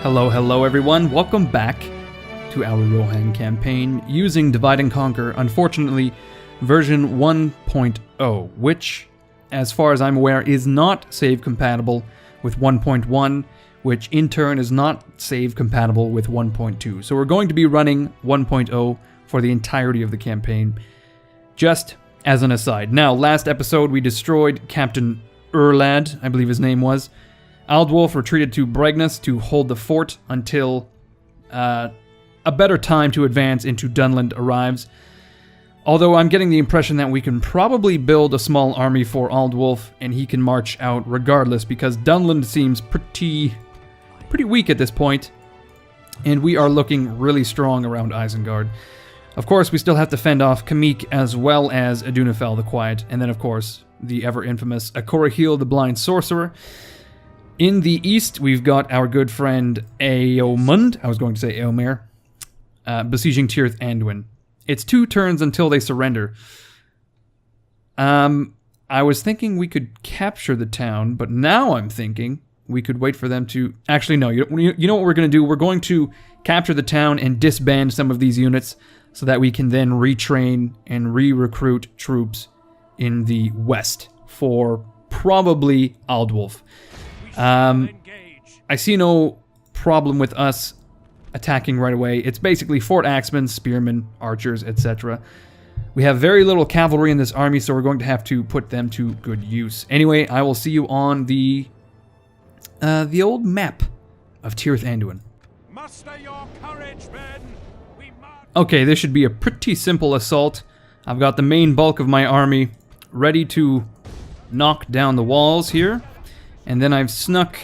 Hello, hello everyone. Welcome back to our Rohan campaign using Divide and Conquer, unfortunately version 1.0, which, as far as I'm aware, is not save compatible with 1.1, which in turn is not save compatible with 1.2. So we're going to be running 1.0 for the entirety of the campaign, just as an aside. Now, last episode we destroyed Captain Erlad, I believe his name was. Aldwulf retreated to Bregnus to hold the fort until a better time to advance into Dunland arrives. Although I'm getting the impression that we can probably build a small army for Aldwulf and he can march out regardless, because Dunland seems pretty weak at this point, and we are looking really strong around Isengard. Of course, we still have to fend off Kamik as well as Adunafel the Quiet, and then of course the ever infamous Akorahil the Blind Sorcerer. In the east, we've got our good friend Eomund, I was going to say Eomer, besieging Tirith Anduin. It's 2 turns until they surrender. I was thinking we could capture the town, but now I'm thinking we could wait for them to... Actually, no, you know what we're going to do? We're going to capture the town and disband some of these units so that we can then retrain and re-recruit troops in the west for probably Aldwulf. I see no problem with us attacking right away. It's basically Fort Axemen, spearmen, archers, etc. We have very little cavalry in this army, so we're going to have to put them to good use. Anyway, I will see you on the old map of Tirith Anduin. Muster your courage, men. Okay, this should be a pretty simple assault. I've got the main bulk of my army ready to knock down the walls here. And then I've snuck,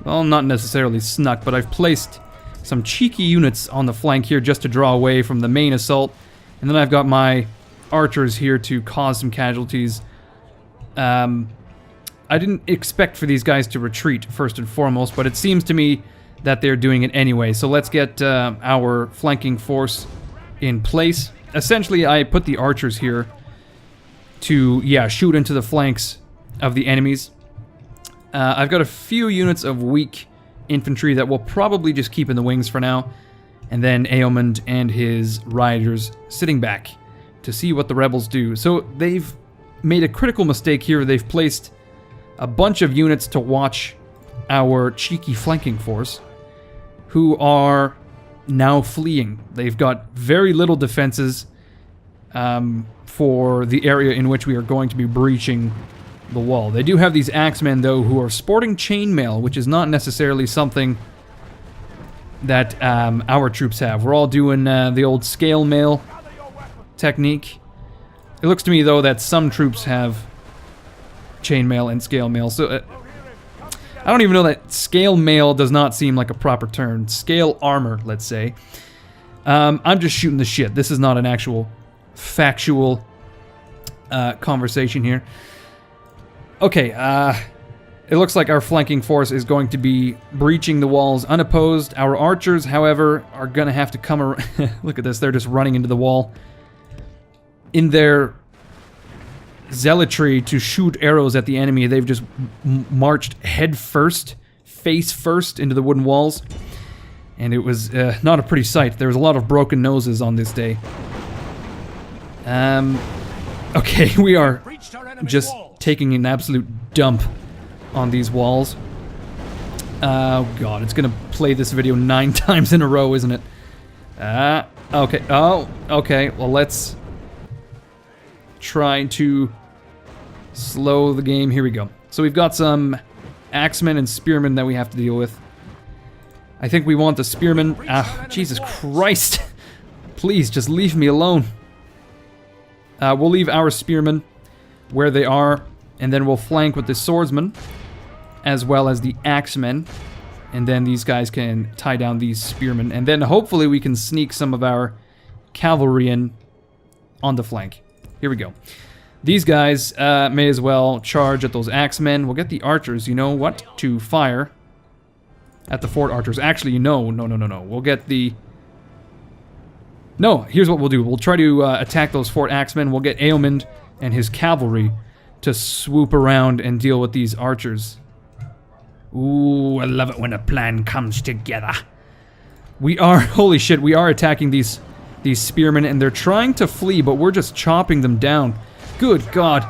well, not necessarily snuck, but I've placed some cheeky units on the flank here just to draw away from the main assault. And then I've got my archers here to cause some casualties. I didn't expect for these guys to retreat, first and foremost, but it seems to me that they're doing it anyway. So let's get our flanking force in place. Essentially, I put the archers here to, shoot into the flanks of the enemies. I've got a few units of weak infantry that we'll probably just keep in the wings for now. And then Eomund and his riders sitting back to see what the rebels do. So they've made a critical mistake here. They've placed a bunch of units to watch our cheeky flanking force, who are now fleeing. They've got very little defenses for the area in which we are going to be breaching the wall. They do have these axemen, though, who are sporting chainmail, which is not necessarily something that our troops have. We're all doing the old scale mail technique. It looks to me, though, that some troops have chainmail and scale mail. So I don't even know that scale mail does not seem like a proper term. Scale armor, let's say. I'm just shooting the shit. This is not an actual factual conversation here. Okay, it looks like our flanking force is going to be breaching the walls unopposed. Our archers, however, are going to have to come around. Look at this, they're just running into the wall. In their zealotry to shoot arrows at the enemy, they've just marched head first, face first into the wooden walls. And it was not a pretty sight. There was a lot of broken noses on this day. Okay, we are just taking an absolute dump on these walls. Oh god, it's gonna play this video 9 times in a row, isn't it? Okay. Oh, okay. Well, let's try to slow the game. Here we go. So we've got some axemen and spearmen that we have to deal with. I think we want the spearmen. Jesus Christ. Please, just leave me alone. We'll leave our spearmen where they are, and then we'll flank with the swordsmen as well as the axemen, and then these guys can tie down these spearmen, and then hopefully we can sneak some of our cavalry in on the flank. Here we go. These guys may as well charge at those axemen. We'll get the archers, you know what, to fire at the fort archers. Actually, no. We'll get the... No, here's what we'll do. We'll try to attack those fort axemen. We'll get Eomund and his cavalry to swoop around and deal with these archers. Ooh, I love it when a plan comes together. We are, holy shit, we are attacking these spearmen, and they're trying to flee, but we're just chopping them down. Good God.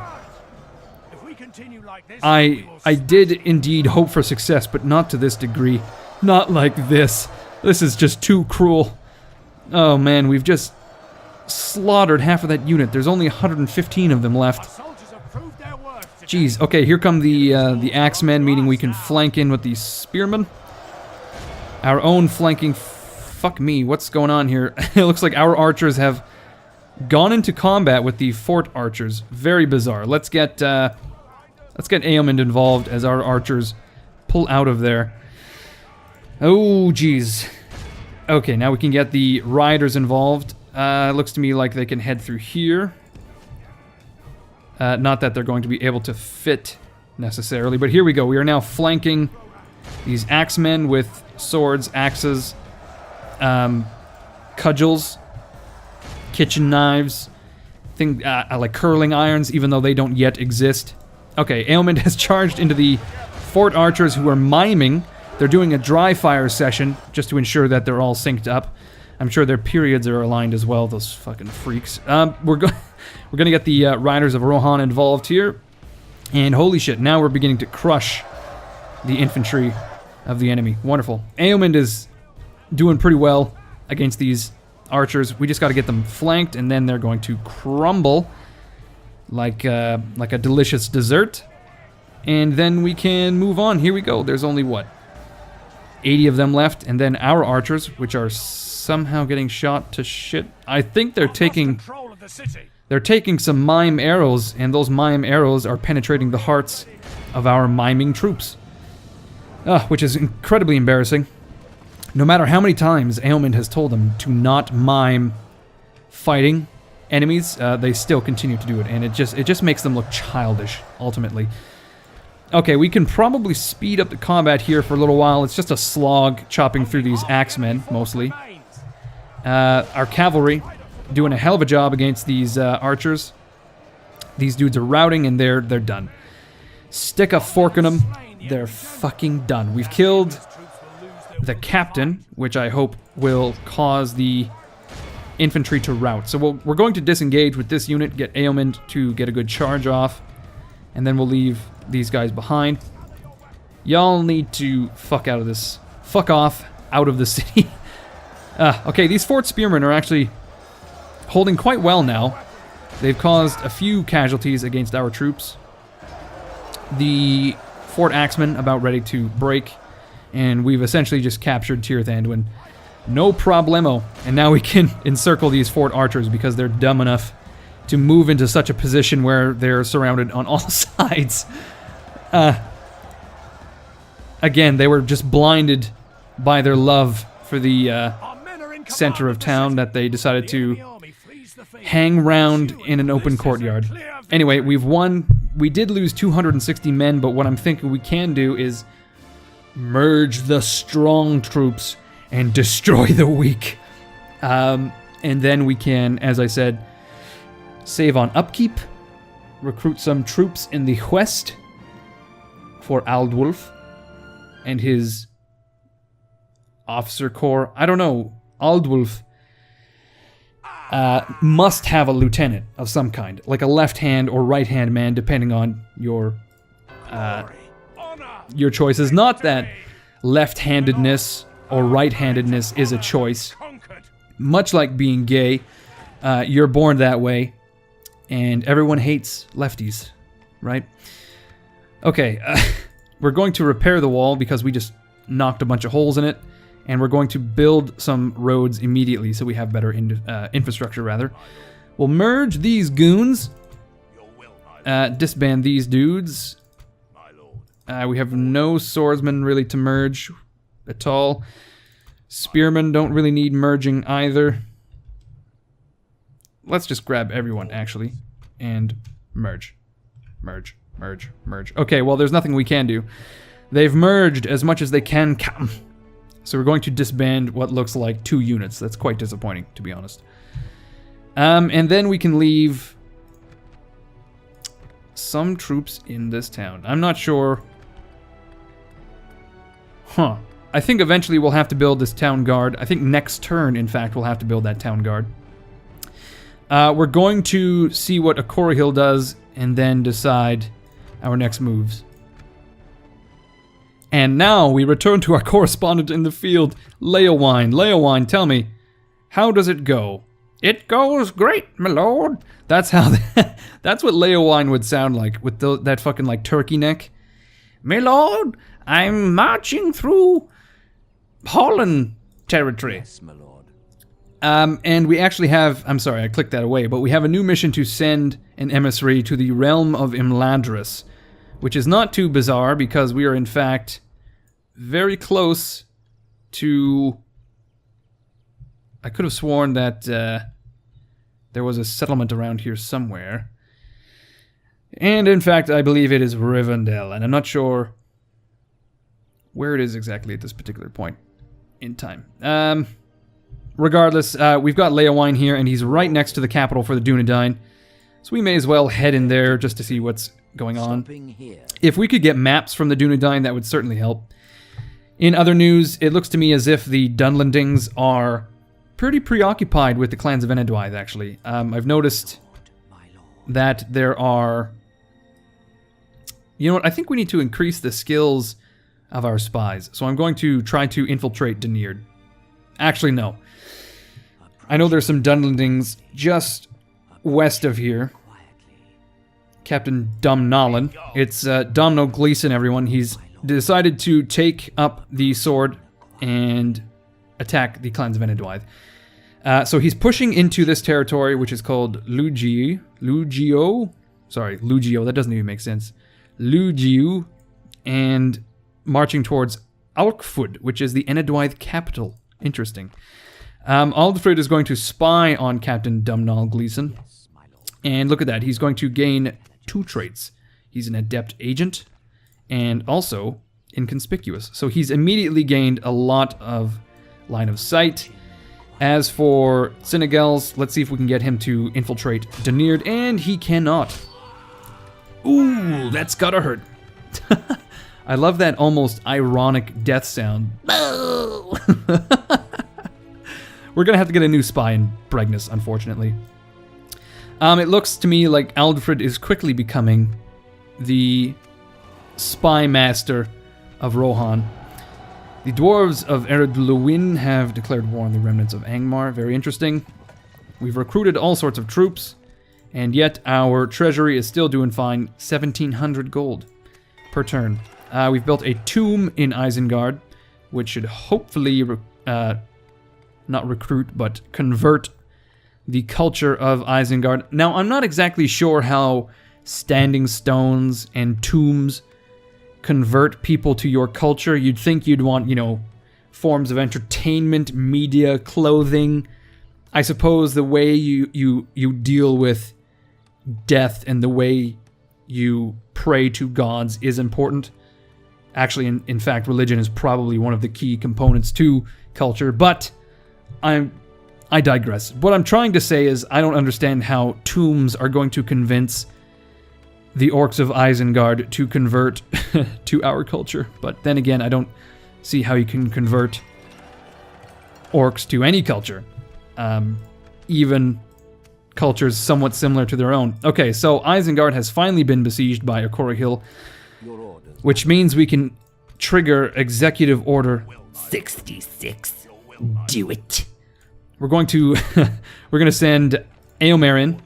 If we continue like this, I did indeed hope for success, but not to this degree. Not like this. This is just too cruel. Oh man, we've just slaughtered half of that unit. There's only 115 of them left. soldiers have proved their worth today. Jeez, okay, here come the axemen, meaning we can flank in with these spearmen. Our own flanking... Fuck me, what's going on here? It looks like our archers have gone into combat with the fort archers. Very bizarre. Let's get Aomund involved as our archers pull out of there. Oh, jeez. Okay, now we can get the riders involved. Looks to me like they can head through here. Not that they're going to be able to fit necessarily, but here we go. We are now flanking these axemen with swords, axes, cudgels, kitchen knives, like curling irons, even though they don't yet exist. Okay, Aomund has charged into the fort archers who are miming. They're doing a dry fire session just to ensure that they're all synced up. I'm sure their periods are aligned as well, those fucking freaks. We're gonna get the riders of Rohan involved here. And holy shit, now we're beginning to crush the infantry of the enemy. Wonderful. Aomund is doing pretty well against these archers. We just got to get them flanked, and then they're going to crumble like a delicious dessert. And then we can move on. Here we go. There's only, what, 80 of them left, and then our archers, which are somehow getting shot to shit. I think they're taking some mime arrows, and those mime arrows are penetrating the hearts of our miming troops. Which is incredibly embarrassing. No matter how many times Aomund has told them to not mime fighting enemies, they still continue to do it, and it just makes them look childish, ultimately. Okay, we can probably speed up the combat here for a little while. It's just a slog chopping through these axemen, mostly. Our cavalry doing a hell of a job against these archers. These dudes are routing, and they're done. Stick a fork in them. They're fucking done. We've killed the captain, which I hope will cause the infantry to rout. So we're going to disengage with this unit, get Aomund to get a good charge off, and then we'll leave these guys behind. Y'all need to fuck off out of the city. Okay, these fort spearmen are actually holding quite well now. They've caused a few casualties against our troops. The fort axemen about ready to break, and we've essentially just captured Tirith Anduin. No problemo. And now we can encircle these fort archers because they're dumb enough to move into such a position where they're surrounded on all sides. Again, they were just blinded by their love for the center of town that they decided to hang round in an open courtyard. Anyway, we've won. We did lose 260 men, but what I'm thinking we can do is merge the strong troops and destroy the weak. And then we can, as I said, save on upkeep, recruit some troops in the west for Aldwulf and his officer corps. I don't know, Aldwulf must have a lieutenant of some kind, like a left-hand or right-hand man, depending on your choices. Not that left-handedness or right-handedness is a choice. Much like being gay, you're born that way, and everyone hates lefties, right? Okay, we're going to repair the wall because we just knocked a bunch of holes in it, and we're going to build some roads immediately so we have better infrastructure, rather. We'll merge these goons, disband these dudes. We have no swordsmen really to merge at all. Spearmen don't really need merging either. Let's just grab everyone, actually, and merge. Merge, merge, merge. Okay, well, there's nothing we can do. They've merged as much as they can. So we're going to disband what looks like 2 units. That's quite disappointing, to be honest. And then we can leave some troops in this town. I'm not sure Huh. I think eventually we'll have to build this town guard. I think next turn, in fact, we'll have to build that town guard. We're going to see what Akorahil does and then decide our next moves. And now we return to our correspondent in the field, Leowine. Leowine, tell me, how does it go? It goes great, my lord. That's how. That's what Leowine would sound like with that fucking like turkey neck. My lord, I'm marching through Holland territory. Yes, my lord. And we actually have. I'm sorry, I clicked that away. But we have a new mission to send an emissary to the realm of Imladris, which is not too bizarre because we are in fact very close to. I could have sworn that there was a settlement around here somewhere. And in fact, I believe it is Rivendell, and I'm not sure where it is exactly at this particular point in time. Regardless, we've got Leowine here, and he's right next to the capital for the Dunedain, so we may as well head in there just to see what's going on. If we could get maps from the Dunedain, that would certainly help. In other news, it looks to me as if the Dunlendings are pretty preoccupied with the clans of Enedwythe, actually. I've noticed that there are... You know what, I think we need to increase the skills of our spies. So I'm going to try to infiltrate Dunerd. Actually, no. I know there's some Dunlendings just west of here. Captain Dumnollen. It's Domhnall Gleeson, everyone. He's decided to take up the sword and attack the clans of Enedwythe. So he's pushing into this territory, which is called Lugio. Sorry, Lugio. That doesn't even make sense. Lugio, and marching towards Alkfud, which is the Enedwythe capital. Interesting. Aldfrid is going to spy on Captain Domhnall Gleeson. And look at that. He's going to gain 2 traits. He's an adept agent and also inconspicuous. So he's immediately gained a lot of line of sight. As for Senegals, let's see if we can get him to infiltrate Dunerd, and he cannot. Ooh, that's gotta hurt. I love that almost ironic death sound. We're gonna have to get a new spy in Bregnus, unfortunately. It looks to me like Aldfrid is quickly becoming the spy master of Rohan. The dwarves of Eredluin have declared war on the remnants of Angmar. Very interesting. We've recruited all sorts of troops, and yet our treasury is still doing fine. 1,700 gold per turn. We've built a tomb in Isengard, which should hopefully not recruit, but convert the culture of Isengard. Now, I'm not exactly sure how standing stones and tombs convert people to your culture. You'd think you'd want, forms of entertainment, media, clothing. I suppose the way you deal with death and the way you pray to gods is important. Actually, in fact, religion is probably one of the key components to culture, but I digress. What I'm trying to say is I don't understand how tombs are going to convince the orcs of Isengard to convert to our culture. But then again, I don't see how you can convert orcs to any culture. Even cultures somewhat similar to their own. Okay, so Isengard has finally been besieged by Akorahil, which means we can trigger Executive Order 66. Do it. We're going to send Eomer in.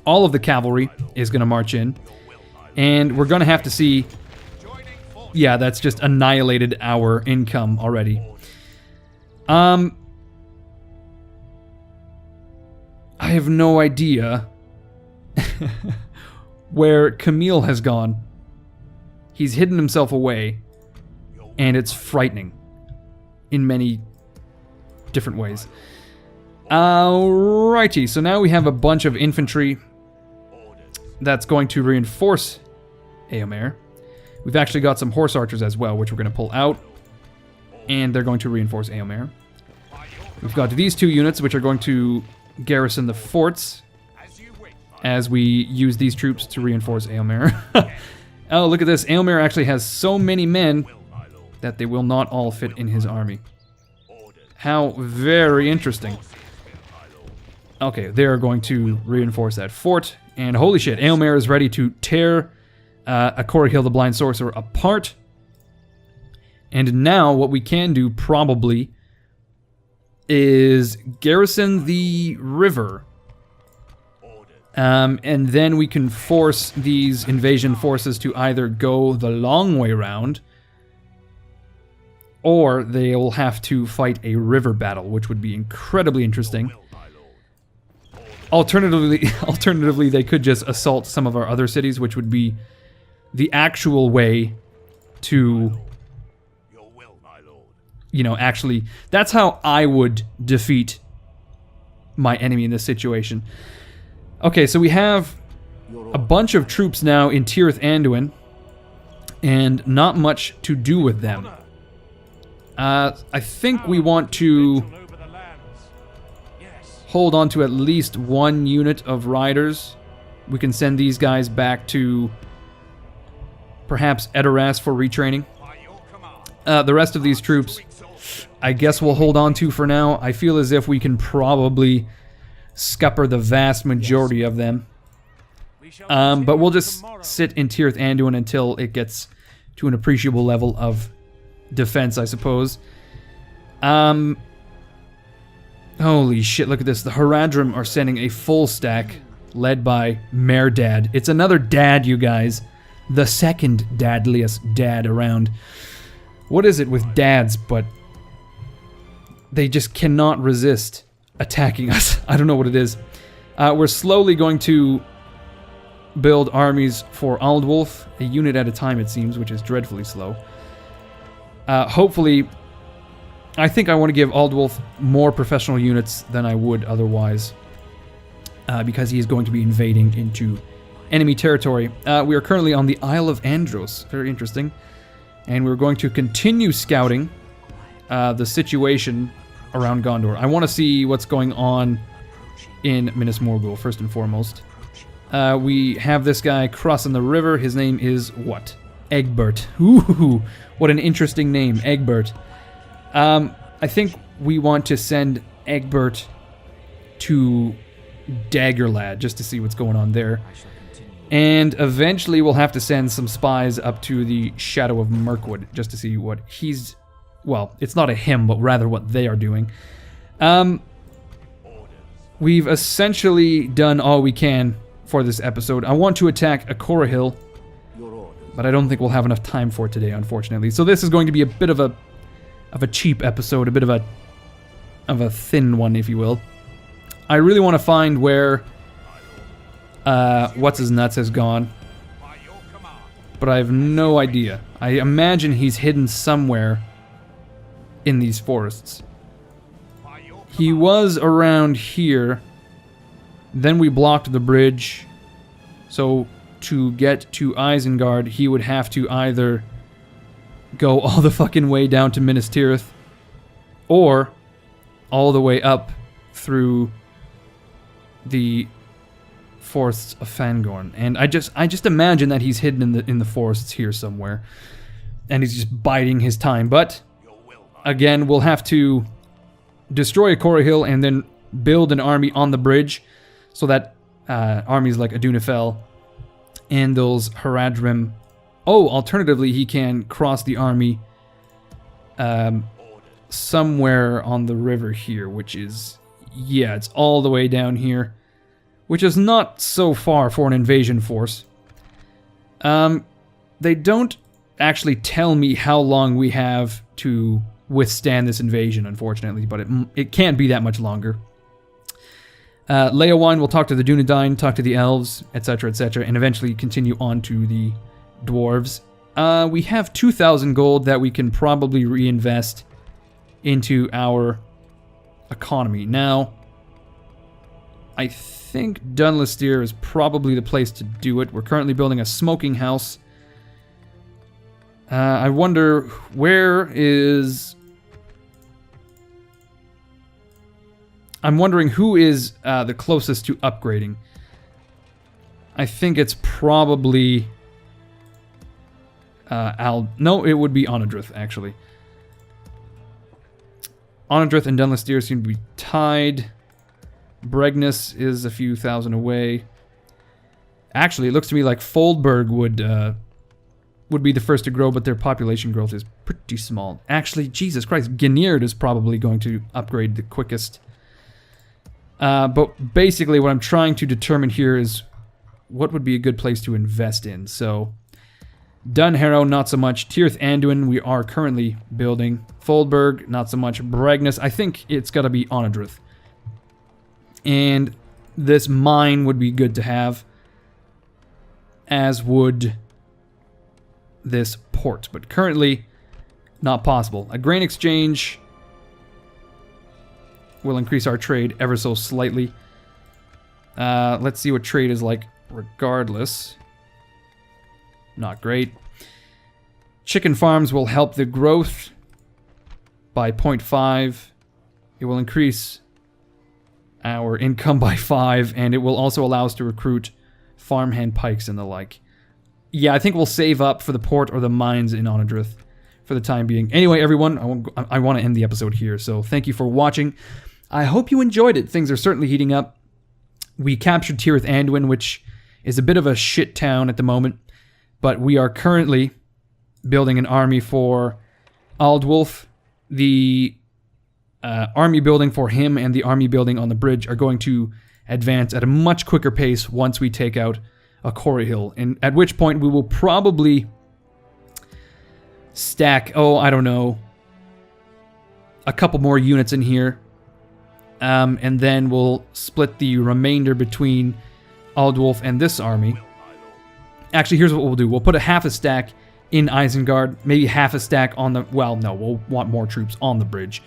All of the cavalry is going to march in. And we're going to have to see... Yeah, that's just annihilated our income already. I have no idea where Camille has gone. He's hidden himself away, and it's frightening in many different ways. Alrighty, so now we have a bunch of infantry that's going to reinforce Eomer. We've actually got some horse archers as well, which we're going to pull out, and they're going to reinforce Eomer. We've got these 2 units, which are going to garrison the forts as we use these troops to reinforce Eomer. Oh, look at this. Eomer actually has so many men that they will not all fit in his army. How very interesting. Okay, they are going to reinforce that fort. And holy shit, Aylmer is ready to tear Akorahil the Blind Sorcerer apart. And now what we can do probably is garrison the river. And then we can force these invasion forces to either go the long way round, or they will have to fight a river battle, which would be incredibly interesting. Alternatively, they could just assault some of our other cities, which would be the actual way to, you know, actually, that's how I would defeat my enemy in this situation. Okay, so we have a bunch of troops now in Tirith Anduin, and not much to do with them. I think we want to hold on to at least one unit of riders. We can send these guys back to perhaps Edoras for retraining. The rest of these troops, I guess we'll hold on to for now. I feel as if we can probably scupper the vast majority of them. But we'll just sit in Tirith Anduin until it gets to an appreciable level of defense, I suppose. Holy shit, look at this. The Haradrim are sending a full stack led by Merdad. It's another dad, you guys. The second dadliest dad around. What is it with dads, but they just cannot resist attacking us? I don't know what it is. We're slowly going to build armies for Aldwulf, a unit at a time it seems, which is dreadfully slow. Hopefully, I think I want to give Aldwulf more professional units than I would otherwise, because he is going to be invading into enemy territory. We are currently on the Isle of Andros, very interesting, and we're going to continue scouting the situation around Gondor. I want to see what's going on in Minas Morgul, first and foremost. We have this guy crossing the river. His name is what? Egbert. Ooh, what an interesting name, Egbert. I think we want to send Egbert to Daggerlad just to see what's going on there. And eventually we'll have to send some spies up to the Shadow of Mirkwood just to see what he's... Well, it's not a him, but rather what they are doing. We've essentially done all we can for this episode. I want to attack Akorahil, but I don't think we'll have enough time for it today, unfortunately. So this is going to be a bit of a cheap episode, a bit of a thin one, if you will. I really want to find where What's-His-Nuts has gone, but I have no idea. I imagine he's hidden somewhere in these forests. He was around here. Then we blocked the bridge. So to get to Isengard, he would have to either go all the fucking way down to Minas Tirith, or all the way up through the forests of Fangorn. And I just imagine that he's hidden in the forests here somewhere, and he's just biding his time. But again, we'll have to destroy Akorahil and then build an army on the bridge, so that armies like Adunafel and those Haradrim... Oh, alternatively, he can cross the army somewhere on the river here, which is... Yeah, it's all the way down here, which is not so far for an invasion force. They don't actually tell me how long we have to withstand this invasion, unfortunately, but it can't be that much longer. Leowine will talk to the Dunedain, talk to the elves, etc., and eventually continue on to the dwarves. We have 2,000 gold that we can probably reinvest into our economy. Now, I think Dunlastir is probably the place to do it. We're currently building a smoking house. I wonder where is... I'm wondering who is the closest to upgrading. I think it's probably No, it would be Onodrith, actually. Onodrith and Dunlastyr seem to be tied. Bregness is a few thousand away. Actually, it looks to me like Foldberg would be the first to grow, but their population growth is pretty small. Actually, Jesus Christ, Giniard is probably going to upgrade the quickest. But basically what I'm trying to determine here is what would be a good place to invest in. So, Dunharrow, not so much. Tirith Anduin, we are currently building. Foldberg, not so much. Bregness, I think it's got to be Onodrith. And this mine would be good to have, as would this port. But currently, not possible. A grain exchange will increase our trade ever so slightly. Let's see what trade is like regardless. Not great. Chicken farms will help the growth by 0.5. It will increase our income by 5, and it will also allow us to recruit farmhand pikes and the like. Yeah, I think we'll save up for the port or the mines in Onodrith for the time being. Anyway, everyone, I want to end the episode here, so thank you for watching. I hope you enjoyed it. Things are certainly heating up. We captured Tirith Anduin, which is a bit of a shit town at the moment, but we are currently building an army for Aldwulf. The army building for him and the army building on the bridge are going to advance at a much quicker pace once we take out a Quarry Hill, and at which point we will probably stack, I don't know, a couple more units in here, and then we'll split the remainder between Aldwulf and this army. Actually, here's what we'll do. We'll put a half a stack in Isengard, maybe half a stack on the... Well, no, we'll want more troops on the bridge.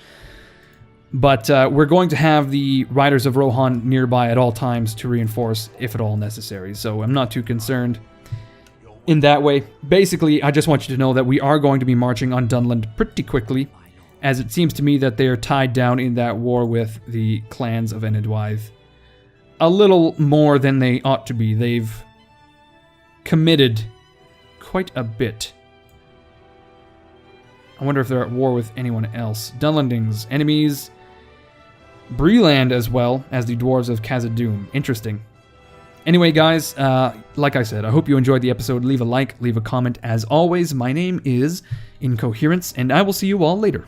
But we're going to have the Riders of Rohan nearby at all times to reinforce, if at all necessary. So I'm not too concerned in that way. Basically, I just want you to know that we are going to be marching on Dunland pretty quickly, as it seems to me that they are tied down in that war with the clans of Enedwythe a little more than they ought to be. They've committed quite a bit. I wonder if they're at war with anyone else. Dunlandings, enemies, Breland as well as the dwarves of Khazad-dûm. Interesting. Anyway, guys, like I said, I hope you enjoyed the episode. Leave a like, leave a comment. As always, my name is Incoherence, and I will see you all later.